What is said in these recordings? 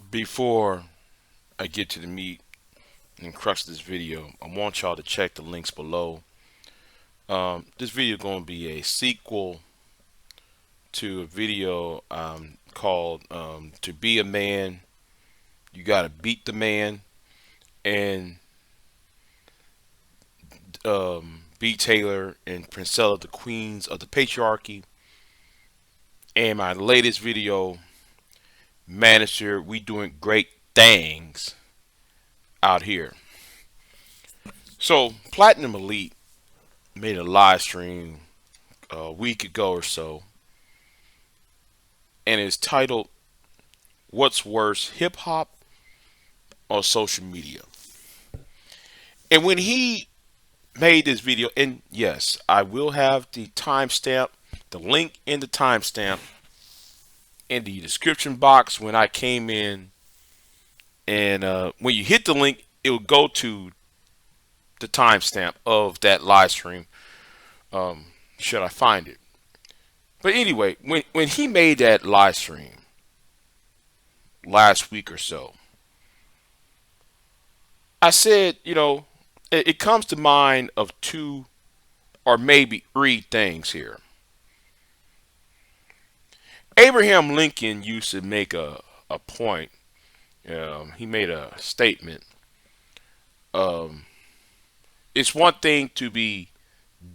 Before I get to the meat and crux of this video, I want y'all to check the links below. This video is going to be a sequel to a video called To Be a Man, You Gotta Beat the Man, and B. Taylor and Princella, the Queens of the Patriarchy, and my latest video, Manager, We Doing Great Things Out Here. So Platinum Elite made a live stream a week ago or so, and it's titled What's Worse, Hip Hop or Social Media? And when he made this video, and yes, I will have the timestamp, the link in the timestamp in the description box when I came in, and when you hit the link, it will go to the timestamp of that live stream, should I find it. But anyway, when he made that live stream last week or so, I said, it comes to mind of two or maybe three things here. Abraham Lincoln used to make a point. He made a statement. It's one thing to be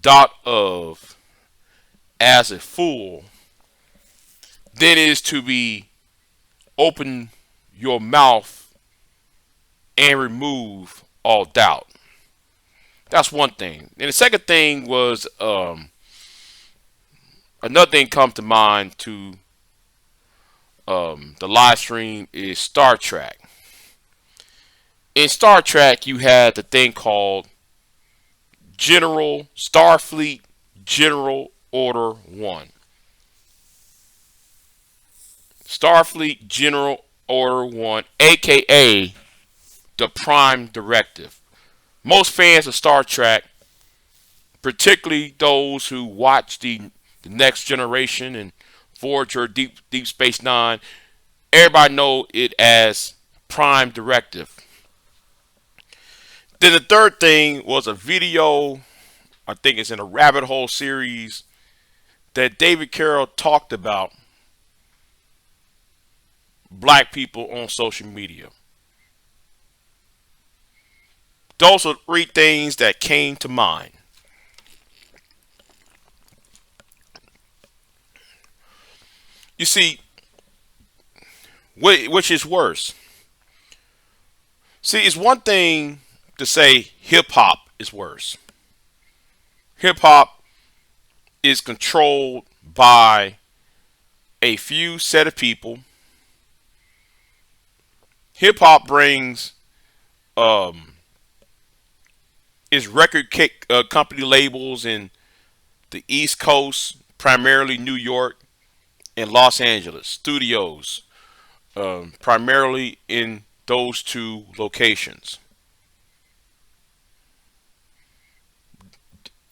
thought of as a fool, then it is to be open your mouth and remove all doubt. That's one thing. And the second thing was another thing come to mind to the live stream is Star Trek. In Star Trek, you had the thing called Starfleet General Order 1. Starfleet General Order 1, aka the Prime Directive. Most fans of Star Trek, particularly those who watch the Next Generation and Voyager, Deep Space Nine, everybody know it as Prime Directive. Then the third thing was a video, I think it's in a Rabbit Hole series, that David Carroll talked about black people on social media. Those are three things that came to mind. You see, which is worse? See, it's one thing to say hip hop is worse. Hip hop is controlled by a few set of people. Hip hop brings its record company labels in the East Coast, primarily New York and Los Angeles, studios, primarily in those two locations.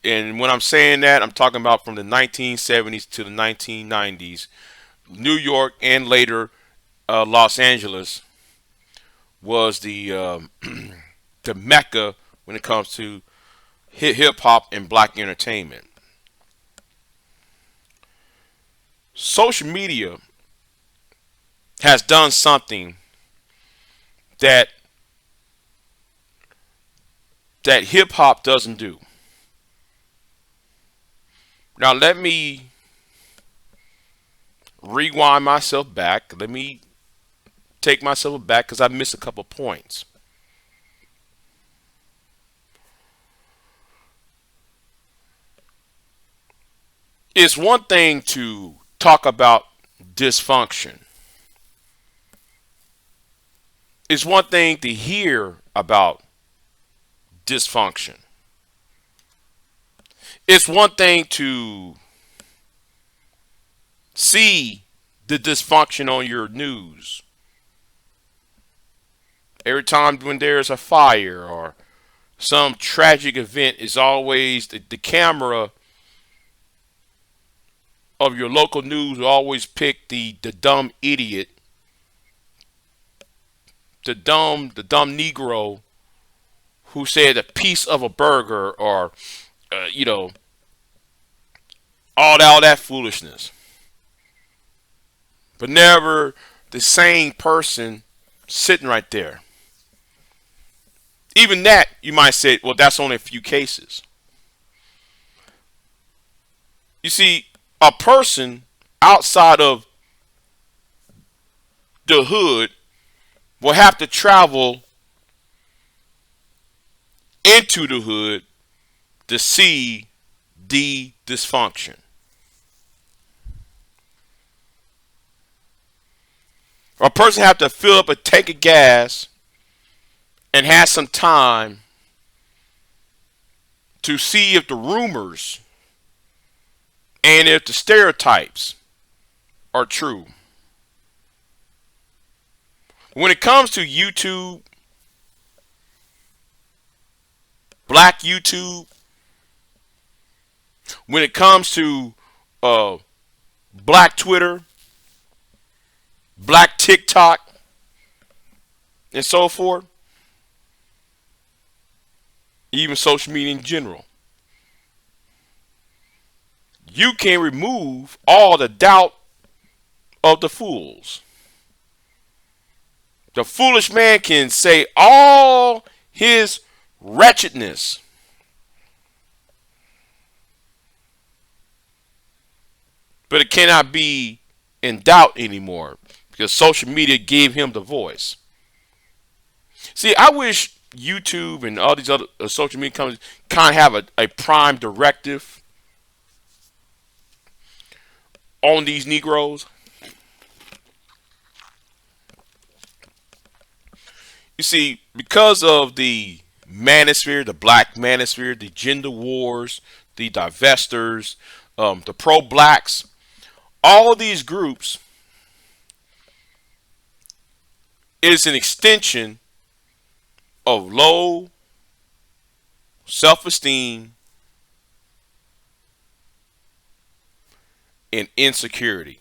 And when I'm saying that, I'm talking about from the 1970s to the 1990s. New York and later Los Angeles was the the mecca when it comes to hip hop and black entertainment. Social media has done something that hip hop doesn't do. Now let me rewind myself back. Let me take myself back because I missed a couple points. It's one thing to talk about dysfunction. It's one thing to hear about dysfunction. It's one thing to see the dysfunction on your news. Every time when there's a fire or some tragic event, is always the camera of your local news will always pick the dumb idiot, the dumb Negro who said a piece of a burger, or you know, all that foolishness, but never the sane person sitting right there. Even that, you might say, well, that's only a few cases. You see, a person outside of the hood will have to travel into the hood to see the dysfunction. A person have to fill up a tank of gas and have some time to see if the rumors and if the stereotypes are true. When it comes to YouTube, black YouTube, when it comes to black Twitter, black TikTok, and so forth, even social media in general, you can remove all the doubt of the fools. The foolish man can say all his wretchedness, but it cannot be in doubt anymore because social media gave him the voice. See, I wish YouTube and all these other social media companies kind of have a prime directive on these Negroes. You see, because of the manosphere, the black manosphere, the gender wars, the divestors, the pro-blacks, all these groups is an extension of low self-esteem and insecurity.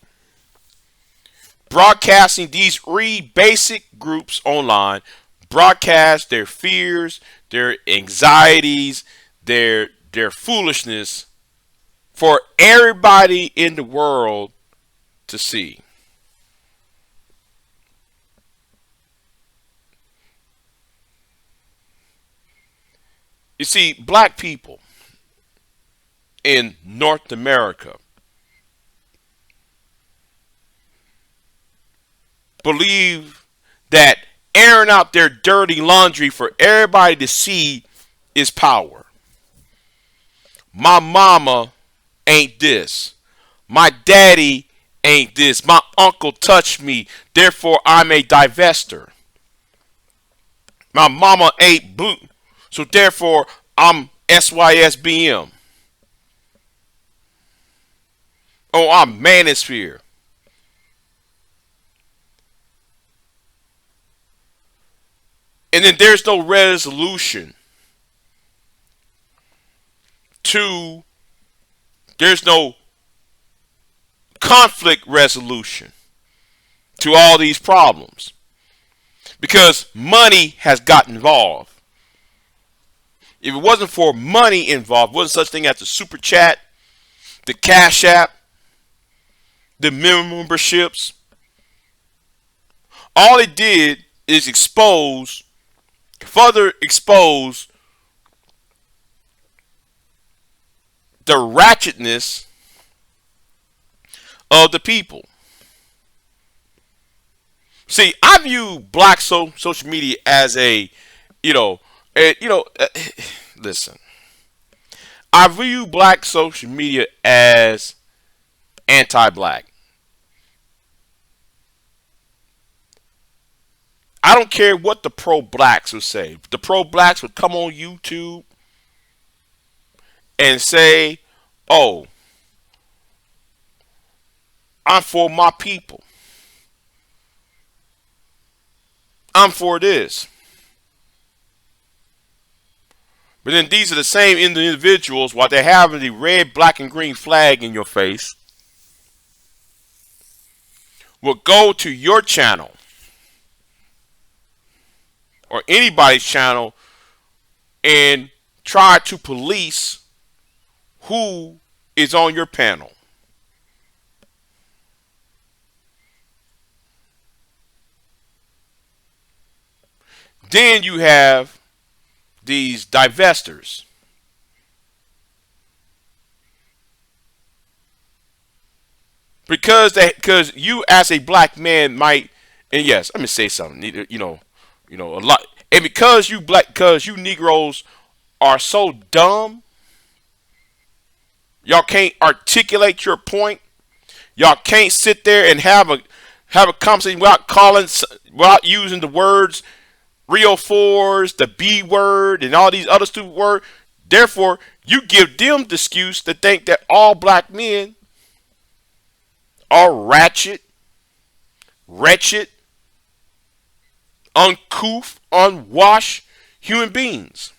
Broadcasting these three basic groups online broadcast their fears, their anxieties, their foolishness for everybody in the world to see. You see, black people in North America believe that airing out their dirty laundry for everybody to see is power. My mama ain't this. My daddy ain't this. My uncle touched me, therefore I'm a divester. My mama ain't blue, so therefore I'm SYSBM. Oh, I'm manosphere. And then there's no resolution to, there's no conflict resolution to all these problems because money has got involved. If it wasn't for money involved, wasn't such thing as the super chat, the cash app, the memberships, all it did is further expose the ratchetness of the people. See, I view black social media as a, you know, listen. I view black social media as anti-black. I don't care what the pro-blacks would say. The pro-blacks would come on YouTube and say, "Oh, I'm for my people. I'm for this." But then these are the same individuals, while they're having the red, black, and green flag in your face, will go to your channel or anybody's channel and try to police who is on your panel. Then you have these divestors. Because you as a black man might, and yes, let me say something. A lot, and because you Negroes are so dumb, y'all can't articulate your point. Y'all can't sit there and have a conversation without using the words 304s, the B word, and all these other stupid words. Therefore, you give them the excuse to think that all black men are ratchet, wretched, uncouth, unwashed human beings.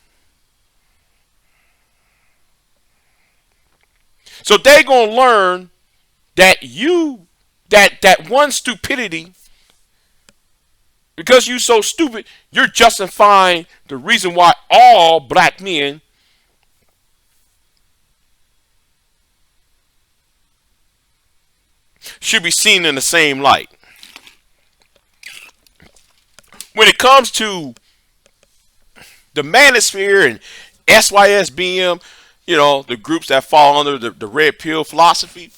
So they're gonna learn that that one stupidity, because you so stupid, you're justifying the reason why all black men should be seen in the same light. When it comes to the manosphere and SYSBM, the groups that fall under the red pill philosophy,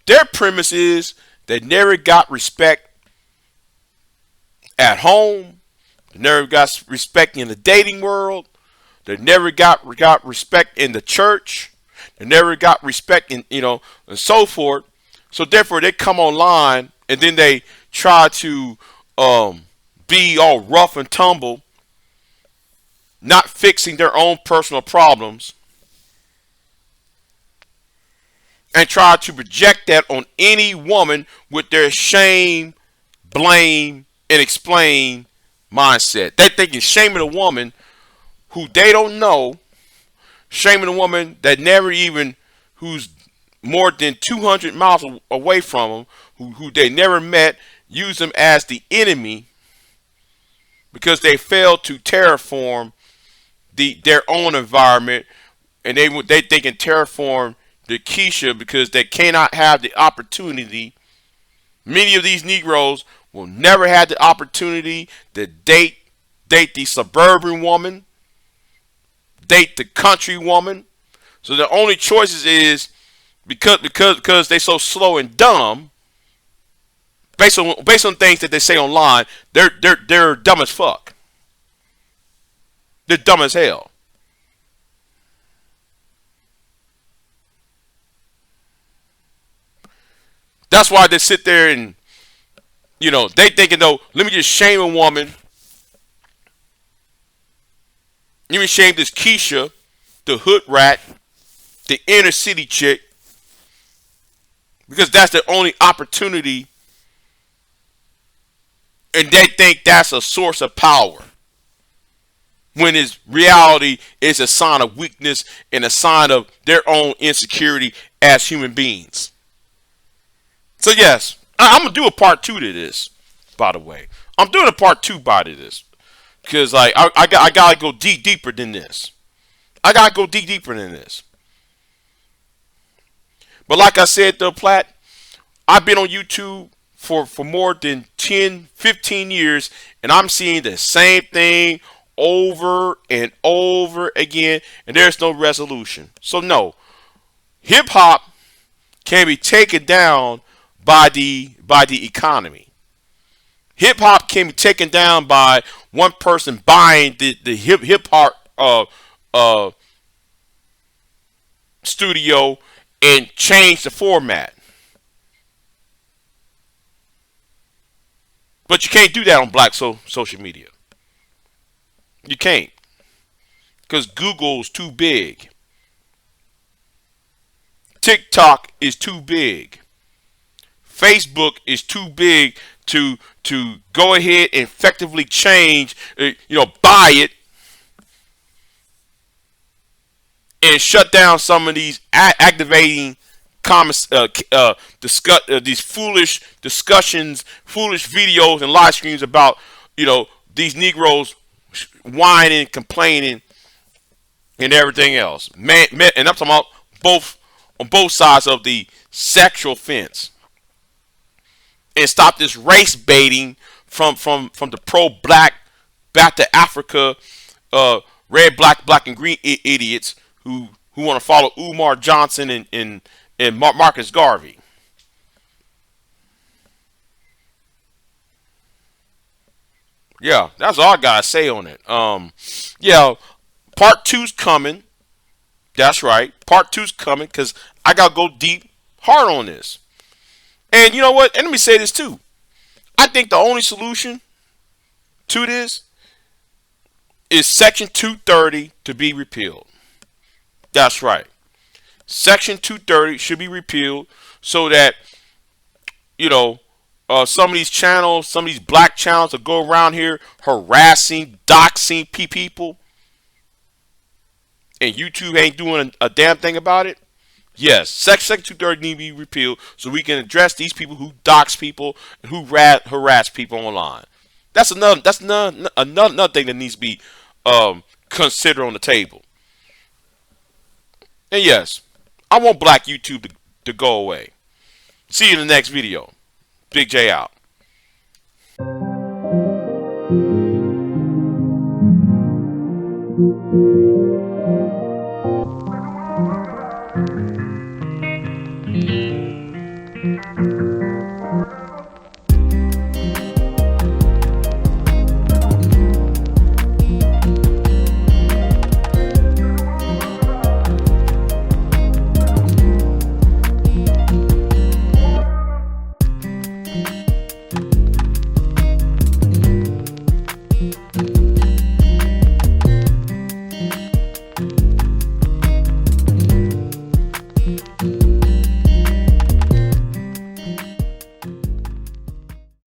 their premise is they never got respect at home, they never got respect in the dating world, they never got respect in the church, they never got respect in, and so forth. So therefore they come online and then they try to be all rough and tumble, not fixing their own personal problems, and try to project that on any woman with their shame, blame, and explain mindset. They're thinking shaming a woman who they don't know, shaming a woman that never even, who's more than 200 miles away from them, who they never met, use them as the enemy because they failed to terraform their own environment, and they think can terraform the Keisha because they cannot have the opportunity. Many of these Negroes will never have the opportunity to date the suburban woman, date the country woman. So the only choices is because they so slow and dumb, based on things that they say online, they're dumb as fuck. They're dumb as hell. That's why they sit there and, they thinking, though, let me just shame a woman. Let me shame this Keisha, the hood rat, the inner city chick, because that's the only opportunity, and they think that's a source of power, when its reality is a sign of weakness and a sign of their own insecurity as human beings. So yes, I'm gonna do a part 2 to this. By the way, I'm doing a part 2 to this because I gotta go deeper than this. I gotta go deeper than this. But like I said, though, Platt, I've been on YouTube for more than 10, 15 years, and I'm seeing the same thing over and over again, and there's no resolution. So no, hip hop can be taken down by the economy. Hip hop can be taken down by one person buying the hip hop uh, studio and change the format. But you can't do that on black social media. You can't, because Google's too big. TikTok is too big. Facebook is too big to go ahead and effectively change, buy it and shut down some of these activating comments, these foolish discussions, foolish videos and live streams about these Negroes whining, complaining, and everything else. And I'm talking about on both sides of the sexual fence, and stop this race baiting from the pro black back to Africa, red, black and green idiots who want to follow Umar Johnson and Marcus Garvey. Yeah, that's all I gotta say on it. Yeah, part two's coming. That's right, part two's coming because I gotta go deep, hard on this. And you know what? And let me say this too. I think the only solution to this is Section 230 to be repealed. That's right. Section 230 should be repealed so that, you know, some of these channels, some of these black channels that go around here harassing, doxing people, and YouTube ain't doing a damn thing about it. Yes, Section 230 needs to be repealed so we can address these people who dox people and who harass people online. That's another thing that needs to be considered on the table. And yes, I want black YouTube to go away. See you in the next video. Big J out.